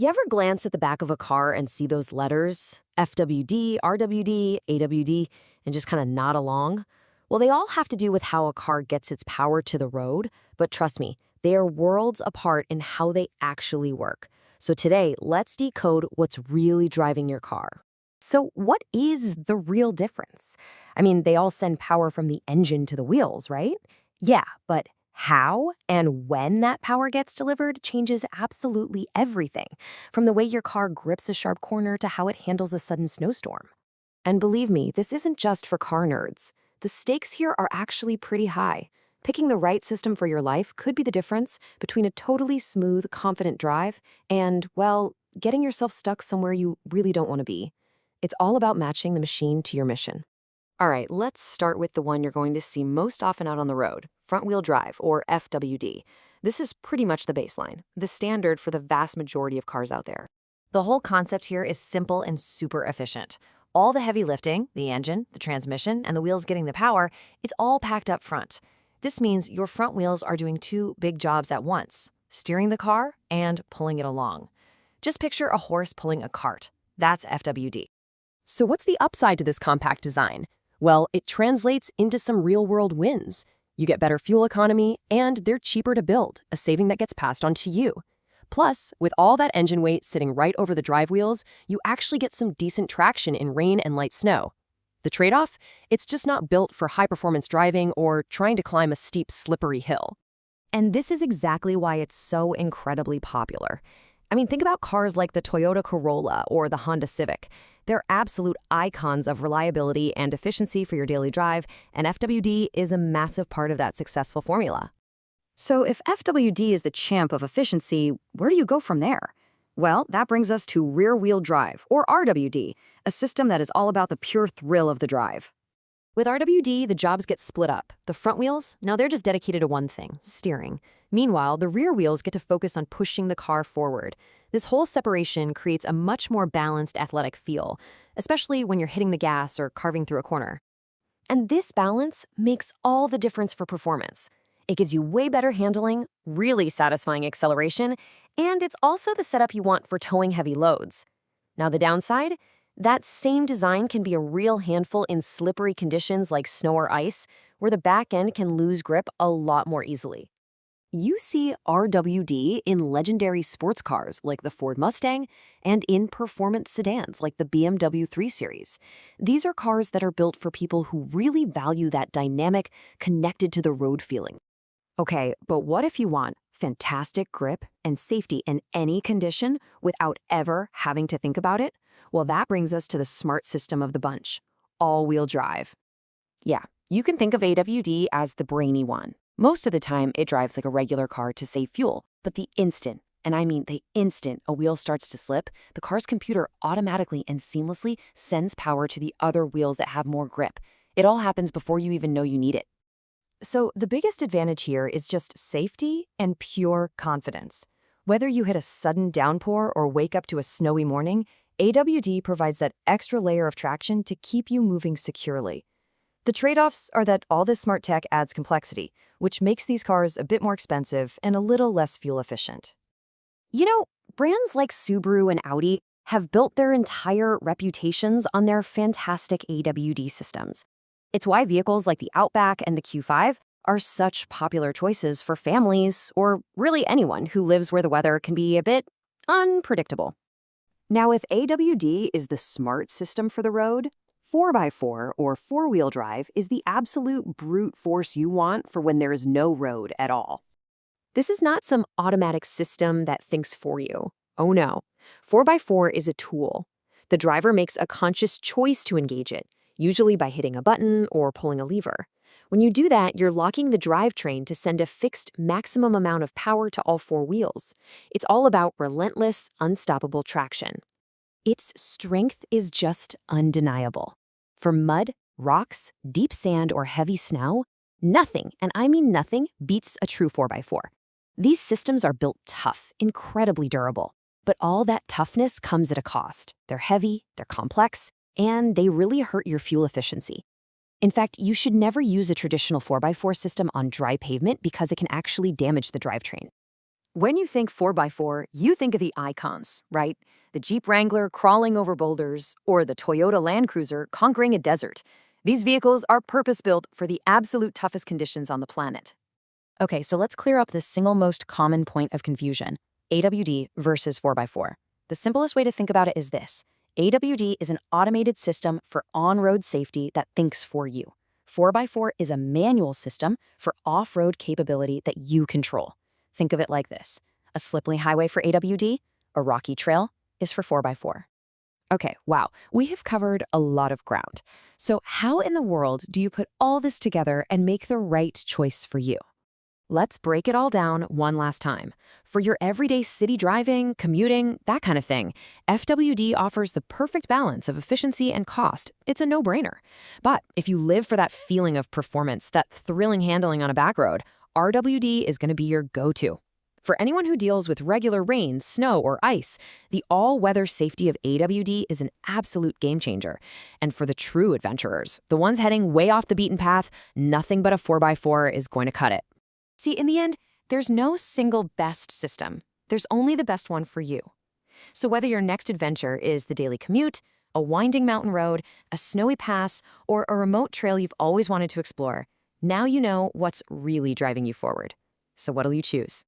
You ever glance at the back of a car and see those letters, FWD, RWD, AWD, and just kind of nod along? Well, they all have to do with how a car gets its power to the road, but trust me, they are worlds apart in how they actually work. So today, let's decode what's really driving your car. So what is the real difference? I mean, they all send power from the engine to the wheels, right? Yeah, but how and when that power gets delivered changes absolutely everything, from the way your car grips a sharp corner to how it handles a sudden snowstorm. And believe me, this isn't just for car nerds. The stakes here are actually pretty high. Picking the right system for your life could be the difference between a totally smooth, confident drive and, well, getting yourself stuck somewhere you really don't want to be. It's all about matching the machine to your mission. All right, let's start with the one you're going to see most often out on the road, front-wheel drive, or FWD. This is pretty much the baseline, the standard for the vast majority of cars out there. The whole concept here is simple and super efficient. All the heavy lifting, the engine, the transmission, and the wheels getting the power, it's all packed up front. This means your front wheels are doing two big jobs at once, steering the car and pulling it along. Just picture a horse pulling a cart. That's FWD. So what's the upside to this compact design? Well, it translates into some real-world wins. You get better fuel economy, and they're cheaper to build, a saving that gets passed on to you. Plus, with all that engine weight sitting right over the drive wheels, you actually get some decent traction in rain and light snow. The trade-off? It's just not built for high-performance driving or trying to climb a steep, slippery hill. And this is exactly why it's so incredibly popular. I mean, think about cars like the Toyota Corolla or the Honda Civic. They're absolute icons of reliability and efficiency for your daily drive, and FWD is a massive part of that successful formula. So if FWD is the champ of efficiency, where do you go from there? Well, that brings us to rear-wheel drive, or RWD, a system that is all about the pure thrill of the drive. With RWD, the jobs get split up. The front wheels, now they're just dedicated to one thing, steering. Meanwhile, the rear wheels get to focus on pushing the car forward. This whole separation creates a much more balanced athletic feel, especially when you're hitting the gas or carving through a corner. And this balance makes all the difference for performance. It gives you way better handling, really satisfying acceleration, and it's also the setup you want for towing heavy loads. Now the downside? That same design can be a real handful in slippery conditions like snow or ice, where the back end can lose grip a lot more easily. You see RWD in legendary sports cars like the Ford Mustang and in performance sedans like the BMW 3 Series. These are cars that are built for people who really value that dynamic, connected-to-the-road feeling. Okay, but what if you want fantastic grip and safety in any condition without ever having to think about it? Well, that brings us to the smart system of the bunch, all-wheel drive. Yeah, you can think of AWD as the brainy one. Most of the time, it drives like a regular car to save fuel, but the instant, and I mean the instant, a wheel starts to slip, the car's computer automatically and seamlessly sends power to the other wheels that have more grip. It all happens before you even know you need it. So the biggest advantage here is just safety and pure confidence. Whether you hit a sudden downpour or wake up to a snowy morning, AWD provides that extra layer of traction to keep you moving securely. The trade-offs are that all this smart tech adds complexity, which makes these cars a bit more expensive and a little less fuel efficient. You know, brands like Subaru and Audi have built their entire reputations on their fantastic AWD systems. It's why vehicles like the Outback and the Q5 are such popular choices for families or really anyone who lives where the weather can be a bit unpredictable. Now, if AWD is the smart system for the road, 4x4 or four-wheel drive is the absolute brute force you want for when there is no road at all. This is not some automatic system that thinks for you. Oh no, 4x4 is a tool. The driver makes a conscious choice to engage it, usually by hitting a button or pulling a lever. When you do that, you're locking the drivetrain to send a fixed maximum amount of power to all four wheels. It's all about relentless, unstoppable traction. Its strength is just undeniable. For mud, rocks, deep sand, or heavy snow, nothing, and I mean nothing, beats a true 4x4. These systems are built tough, incredibly durable. But all that toughness comes at a cost. They're heavy, they're complex, and they really hurt your fuel efficiency. In fact, you should never use a traditional 4x4 system on dry pavement because it can actually damage the drivetrain. When you think 4x4, you think of the icons, right? The Jeep Wrangler crawling over boulders, or the Toyota Land Cruiser conquering a desert. These vehicles are purpose-built for the absolute toughest conditions on the planet. Okay, so let's clear up the single most common point of confusion, AWD versus 4x4. The simplest way to think about it is this. AWD is an automated system for on-road safety that thinks for you. 4x4 is a manual system for off-road capability that you control. Think of it like this. A slippery highway for AWD, a rocky trail is for 4x4. Okay, wow, we have covered a lot of ground. So how in the world do you put all this together and make the right choice for you? Let's break it all down one last time. For your everyday city driving, commuting, that kind of thing, FWD offers the perfect balance of efficiency and cost. It's a no-brainer. But if you live for that feeling of performance, that thrilling handling on a back road, RWD is going to be your go-to. For anyone who deals with regular rain, snow, or ice, the all-weather safety of AWD is an absolute game-changer. And for the true adventurers, the ones heading way off the beaten path, nothing but a 4x4 is going to cut it. See, in the end, there's no single best system. There's only the best one for you. So whether your next adventure is the daily commute, a winding mountain road, a snowy pass, or a remote trail you've always wanted to explore, now you know what's really driving you forward. So what'll you choose?